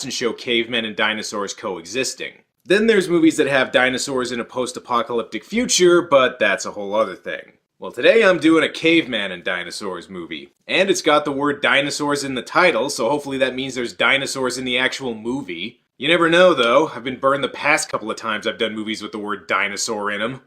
past and show cavemen and dinosaurs coexisting. Then there's movies that have dinosaurs in a post-apocalyptic future, but that's a whole other thing. Well, today I'm doing a Caveman and Dinosaurs movie. And it's got the word dinosaurs in the title, so hopefully that means there's dinosaurs in the actual movie. You never know, though. I've been burned the past couple of times I've done movies with the word dinosaur in them.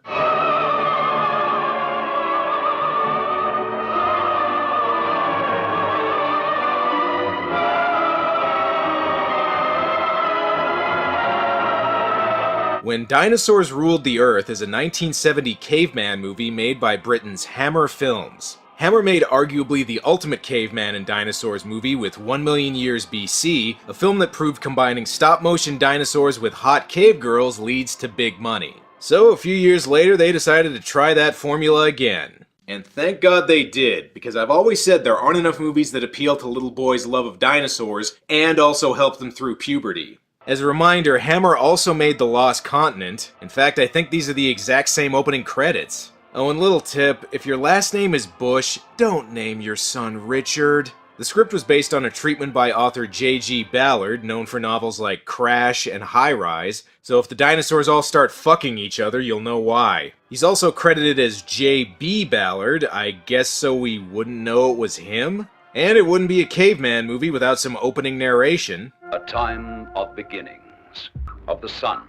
When Dinosaurs Ruled the Earth is a 1970 caveman movie made by Britain's Hammer Films. Hammer made arguably the ultimate caveman and dinosaurs movie with 1 Million Years BC, a film that proved combining stop-motion dinosaurs with hot cave girls leads to big money. So a few years later they decided to try that formula again. And thank God they did, because I've always said there aren't enough movies that appeal to little boys' love of dinosaurs and also help them through puberty. As a reminder, Hammer also made The Lost Continent. In fact, I think these are the exact same opening credits. Oh, and little tip, if your last name is Bush, don't name your son Richard. The script was based on a treatment by author J.G. Ballard, known for novels like Crash and High Rise, so if the dinosaurs all start fucking each other, you'll know why. He's also credited as J.B. Ballard, I guess so we wouldn't know it was him? And it wouldn't be a caveman movie without some opening narration. A time of beginnings, of the sun,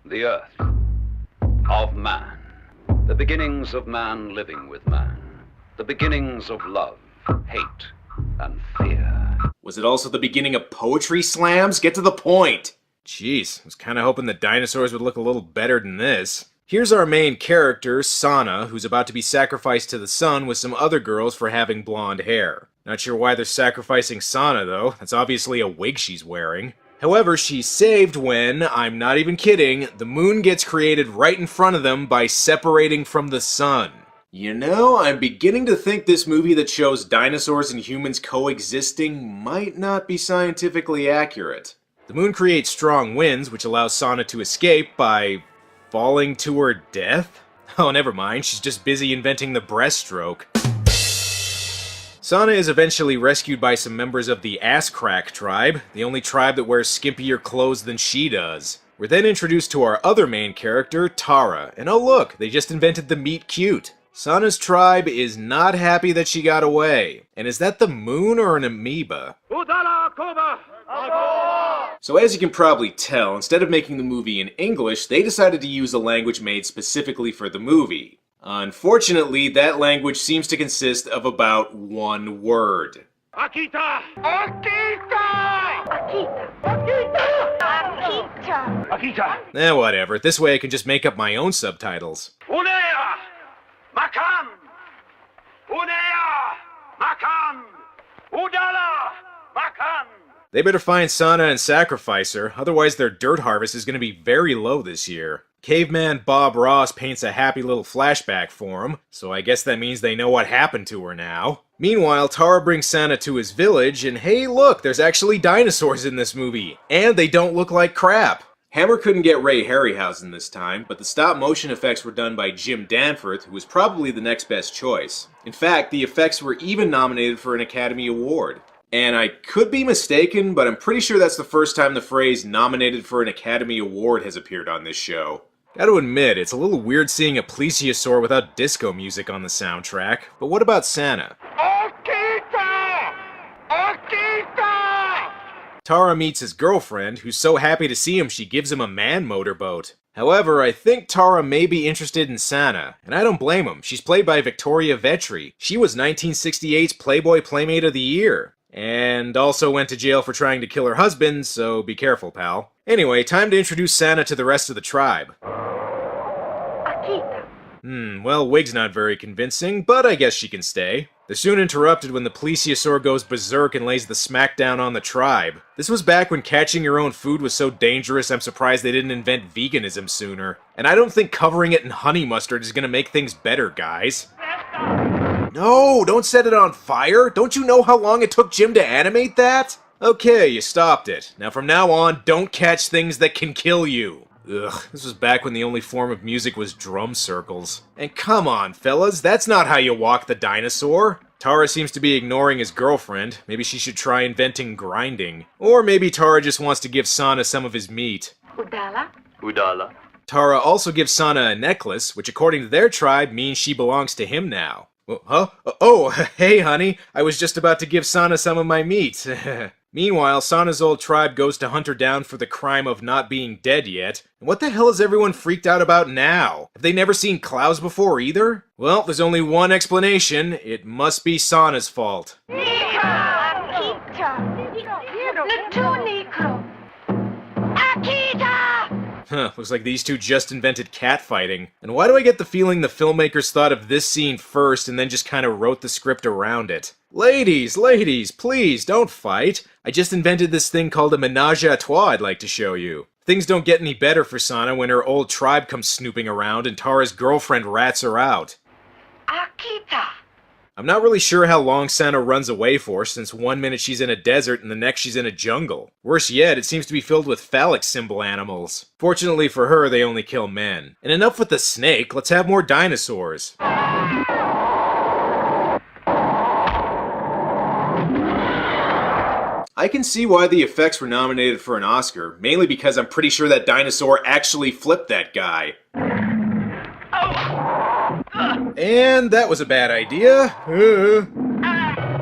the earth, of man. The beginnings of man living with man. The beginnings of love, hate, and fear. Was it also the beginning of poetry slams? Get to the point! Jeez, I was kinda hoping the dinosaurs would look a little better than this. Here's our main character, Sana, who's about to be sacrificed to the sun with some other girls for having blonde hair. Not sure why they're sacrificing Sana, though. That's obviously a wig she's wearing. However, she's saved when, I'm not even kidding, the moon gets created right in front of them by separating from the sun. You know, I'm beginning to think this movie that shows dinosaurs and humans coexisting might not be scientifically accurate. The moon creates strong winds, which allows Sana to escape by falling to her death? Oh, never mind, she's just busy inventing the breaststroke. Sana is eventually rescued by some members of the Ass Crack tribe, the only tribe that wears skimpier clothes than she does. We're then introduced to our other main character, Tara, and oh look, they just invented the meet cute. Sana's tribe is not happy that she got away. And is that the moon or an amoeba? So as you can probably tell, instead of making the movie in English, they decided to use a language made specifically for the movie. Unfortunately, that language seems to consist of about one word. Akita! Akita! Akita! Akita! Akita! Eh, whatever. This way I can just make up my own subtitles. Unea! Makan! Unea! Makan! Udala! Makan! They better find Sana and sacrifice her, otherwise their dirt harvest is going to be very low this year. Caveman Bob Ross paints a happy little flashback for him, so I guess that means they know what happened to her now. Meanwhile, Tara brings Sana to his village, and hey look, there's actually dinosaurs in this movie, and they don't look like crap. Hammer couldn't get Ray Harryhausen this time, but the stop-motion effects were done by Jim Danforth, who was probably the next best choice. In fact, the effects were even nominated for an Academy Award. And I could be mistaken, but I'm pretty sure that's the first time the phrase nominated for an Academy Award has appeared on this show. Gotta admit, it's a little weird seeing a plesiosaur without disco music on the soundtrack, but what about Sana? Akita! Akita! Tara meets his girlfriend, who's so happy to see him she gives him a man motorboat. However, I think Tara may be interested in Sana, and I don't blame him. She's played by Victoria Vetri. She was 1968's Playboy Playmate of the Year. And also went to jail for trying to kill her husband, so be careful, pal. Anyway, time to introduce Sana to the rest of the tribe. Akita. Well, Wig's not very convincing, but I guess she can stay. They're soon interrupted when the plesiosaur goes berserk and lays the smackdown on the tribe. This was back when catching your own food was so dangerous I'm surprised they didn't invent veganism sooner. And I don't think covering it in honey mustard is gonna make things better, guys. No, don't set it on fire! Don't you know how long it took Jim to animate that? Okay, you stopped it. Now from now on, don't catch things that can kill you. Ugh, this was back when the only form of music was drum circles. And come on, fellas, that's not how you walk the dinosaur. Tara seems to be ignoring his girlfriend. Maybe she should try inventing grinding. Or maybe Tara just wants to give Sana some of his meat. Udala? Udala. Tara also gives Sana a necklace, which according to their tribe means she belongs to him now. Huh? Oh, hey honey, I was just about to give Sana some of my meat. Meanwhile, Sana's old tribe goes to hunt her down for the crime of not being dead yet. And what the hell is everyone freaked out about now? Have they never seen clouds before either? Well, there's only one explanation. It must be Sana's fault. Huh, looks like these two just invented catfighting. And why do I get the feeling the filmmakers thought of this scene first and then just kind of wrote the script around it? Ladies, please, don't fight. I just invented this thing called a menage a trois I'd like to show you. Things don't get any better for Sana when her old tribe comes snooping around and Tara's girlfriend rats her out. Akita. I'm not really sure how long Sana runs away for, since one minute she's in a desert and the next she's in a jungle. Worse yet, it seems to be filled with phallic symbol animals. Fortunately for her, they only kill men. And enough with the snake, let's have more dinosaurs. I can see why the effects were nominated for an Oscar, mainly because I'm pretty sure that dinosaur actually flipped that guy. And that was a bad idea.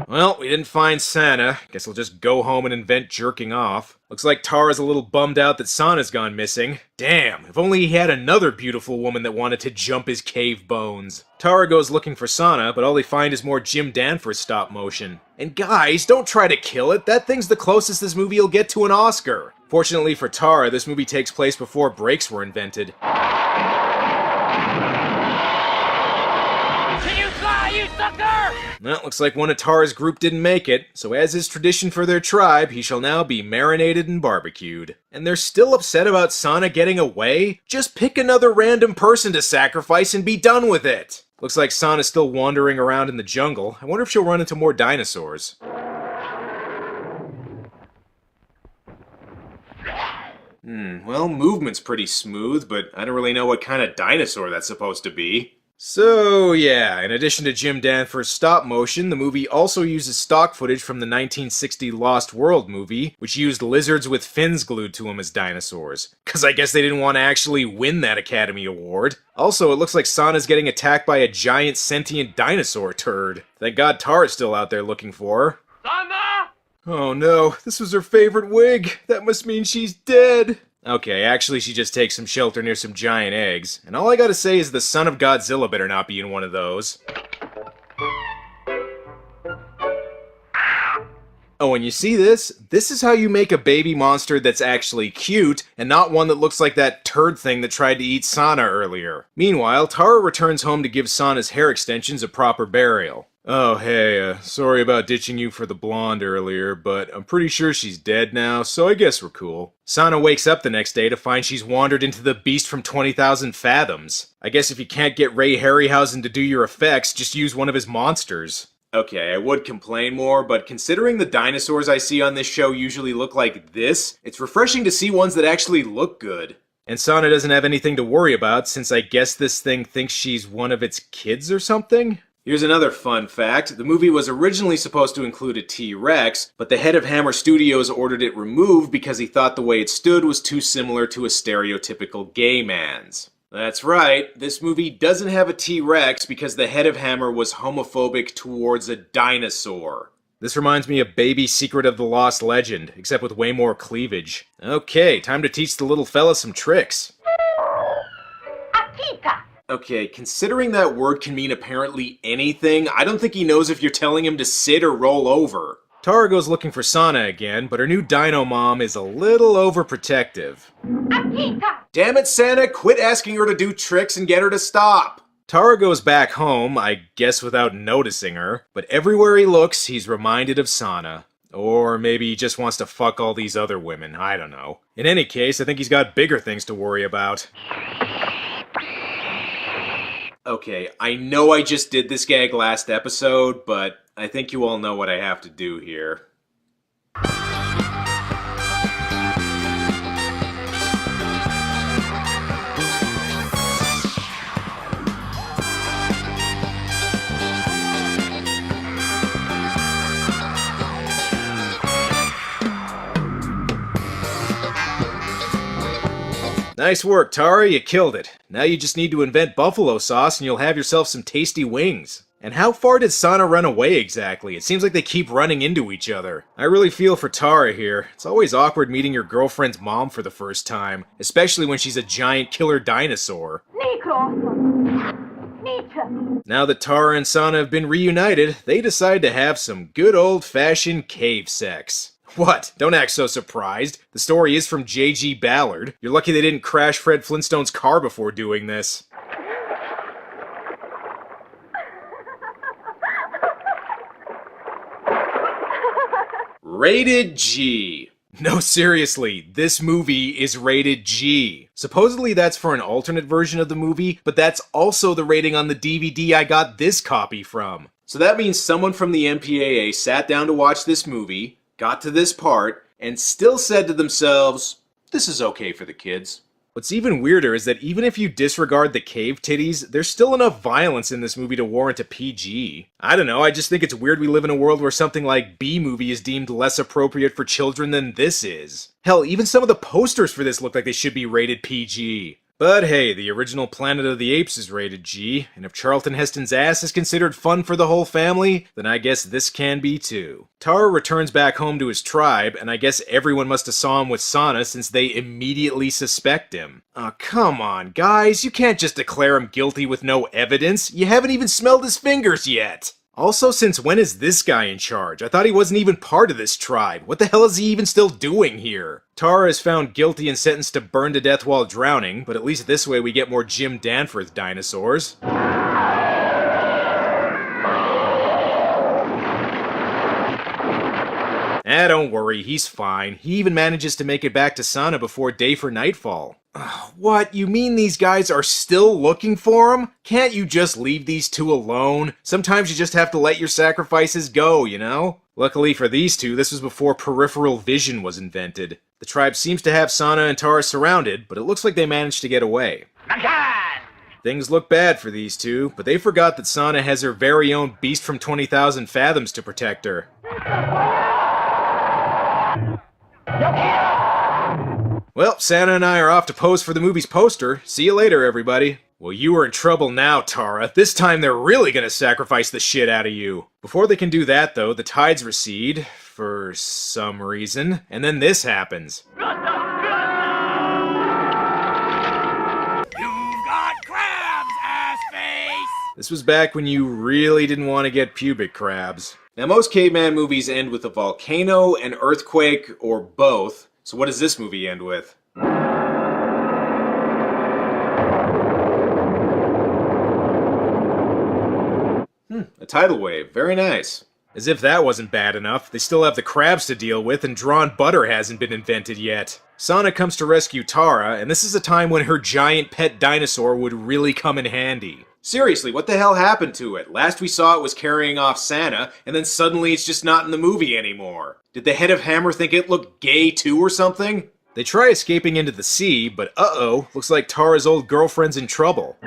Well, we didn't find Sana. Guess we'll just go home and invent jerking off. Looks like Tara's a little bummed out that Sana's gone missing. Damn, if only he had another beautiful woman that wanted to jump his cave bones. Tara goes looking for Sana, but all they find is more Jim Danforth stop motion. And guys, don't try to kill it. That thing's the closest this movie will get to an Oscar. Fortunately for Tara, this movie takes place before brakes were invented. Well, looks like one of Tara's group didn't make it, so as is tradition for their tribe, he shall now be marinated and barbecued. And they're still upset about Sana getting away? Just pick another random person to sacrifice and be done with it! Looks like Sana's still wandering around in the jungle. I wonder if she'll run into more dinosaurs. Well, movement's pretty smooth, but I don't really know what kind of dinosaur that's supposed to be. So, yeah, in addition to Jim Danforth's stop motion, the movie also uses stock footage from the 1960 Lost World movie, which used lizards with fins glued to them as dinosaurs. Cause I guess they didn't want to actually win that Academy Award. Also, it looks like Sana's getting attacked by a giant sentient dinosaur turd. Thank God Tara's still out there looking for her. Sana! Oh no, this was her favorite wig. That must mean she's dead. Okay, actually she just takes some shelter near some giant eggs. And all I gotta say is the son of Godzilla better not be in one of those. Oh, and you see this? This is how you make a baby monster that's actually cute, and not one that looks like that turd thing that tried to eat Sana earlier. Meanwhile, Tara returns home to give Sana's hair extensions a proper burial. Oh, hey, sorry about ditching you for the blonde earlier, but I'm pretty sure she's dead now, so I guess we're cool. Sana wakes up the next day to find she's wandered into the beast from 20,000 Fathoms. I guess if you can't get Ray Harryhausen to do your effects, just use one of his monsters. Okay, I would complain more, but considering the dinosaurs I see on this show usually look like this, it's refreshing to see ones that actually look good. And Sana doesn't have anything to worry about, since I guess this thing thinks she's one of its kids or something? Here's another fun fact. The movie was originally supposed to include a T-Rex, but the head of Hammer Studios ordered it removed because he thought the way it stood was too similar to a stereotypical gay man's. That's right, this movie doesn't have a T-Rex because the head of Hammer was homophobic towards a dinosaur. This reminds me of Baby Secret of the Lost Legend, except with way more cleavage. Okay, time to teach the little fella some tricks. Akita. Okay, considering that word can mean apparently anything, I don't think he knows if you're telling him to sit or roll over. Tara goes looking for Sana again, but her new dino mom is a little overprotective. Akita. Damn it, Santa, quit asking her to do tricks and get her to stop! Tara goes back home, I guess without noticing her, but everywhere he looks, he's reminded of Sana. Or maybe he just wants to fuck all these other women, I don't know. In any case, I think he's got bigger things to worry about. Okay, I know I just did this gag last episode, but I think you all know what I have to do here. Nice work, Tara, you killed it. Now you just need to invent buffalo sauce and you'll have yourself some tasty wings. And how far did Sana run away exactly? It seems like they keep running into each other. I really feel for Tara here. It's always awkward meeting your girlfriend's mom for the first time, especially when she's a giant killer dinosaur. Now that Tara and Sana have been reunited, they decide to have some good old-fashioned cave sex. What? Don't act so surprised. The story is from J.G. Ballard. You're lucky they didn't crash Fred Flintstone's car before doing this. Rated G. No, seriously, this movie is rated G. Supposedly that's for an alternate version of the movie, but that's also the rating on the DVD I got this copy from. So that means someone from the MPAA sat down to watch this movie, got to this part, and still said to themselves, this is okay for the kids. What's even weirder is that even if you disregard the cave titties, there's still enough violence in this movie to warrant a PG. I don't know, I just think it's weird we live in a world where something like B-movie is deemed less appropriate for children than this is. Hell, even some of the posters for this look like they should be rated PG. But hey, the original Planet of the Apes is rated G, and if Charlton Heston's ass is considered fun for the whole family, then I guess this can be too. Tara returns back home to his tribe, and I guess everyone must have saw him with Sana since they immediately suspect him. Oh, come on, guys, you can't just declare him guilty with no evidence. You haven't even smelled his fingers yet. Also, since when is this guy in charge? I thought he wasn't even part of this tribe. What the hell is he even still doing here? Tara is found guilty and sentenced to burn to death while drowning, but at least this way we get more Jim Danforth dinosaurs. Don't worry, he's fine. He even manages to make it back to Sana before day for nightfall. What? You mean these guys are still looking for him? Can't you just leave these two alone? Sometimes you just have to let your sacrifices go, you know? Luckily for these two, this was before peripheral vision was invented. The tribe seems to have Sana and Tara surrounded, but it looks like they managed to get away. Things look bad for these two, but they forgot that Sana has her very own Beast from 20,000 Fathoms to protect her. Well, Santa and I are off to pose for the movie's poster. See you later, everybody. Well, you are in trouble now, Tara. This time they're really gonna sacrifice the shit out of you. Before they can do that, though, the tides recede, for some reason, and then this happens. You've got crabs, ass-face! This was back when you really didn't want to get pubic crabs. Now, most caveman movies end with a volcano, an earthquake, or both. So what does this movie end with? A tidal wave. Very nice. As if that wasn't bad enough, they still have the crabs to deal with and drawn butter hasn't been invented yet. Sana comes to rescue Tara, and this is a time when her giant pet dinosaur would really come in handy. Seriously, what the hell happened to it? Last we saw it was carrying off Santa, and then suddenly it's just not in the movie anymore. Did the head of Hammer think it looked gay too or something? They try escaping into the sea, but uh-oh, looks like Tara's old girlfriend's in trouble.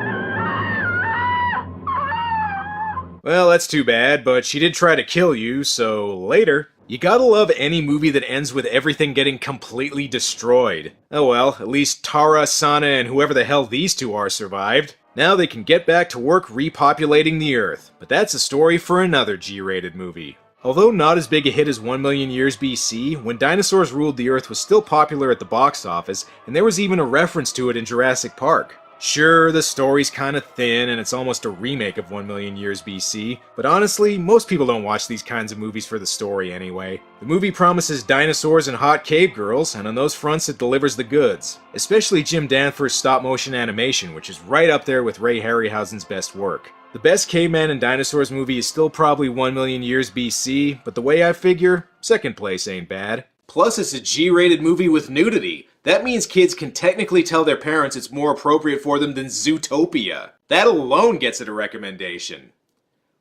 Well, that's too bad, but she did try to kill you, so later. You gotta love any movie that ends with everything getting completely destroyed. Oh well, at least Tara, Sana, and whoever the hell these two are survived. Now they can get back to work repopulating the Earth, but that's a story for another G-rated movie. Although not as big a hit as 1 million years BC, When Dinosaurs Ruled the Earth was still popular at the box office, and there was even a reference to it in Jurassic Park. Sure, the story's kinda thin, and it's almost a remake of 1 million years BC, but honestly, most people don't watch these kinds of movies for the story anyway. The movie promises dinosaurs and hot cave girls, and on those fronts it delivers the goods. Especially Jim Danforth's stop-motion animation, which is right up there with Ray Harryhausen's best work. The best Caveman and Dinosaurs movie is still probably 1 million years BC, but the way I figure, second place ain't bad. Plus, it's a G-rated movie with nudity. That means kids can technically tell their parents it's more appropriate for them than Zootopia. That alone gets it a recommendation.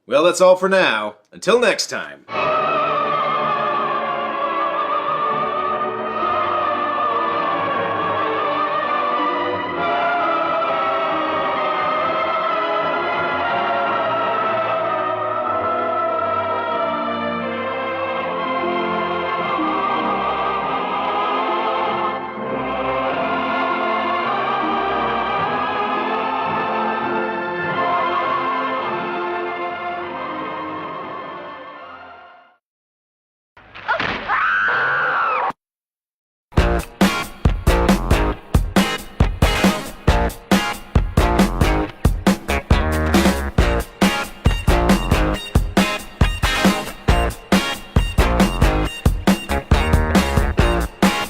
Well, that's all for now. Until next time.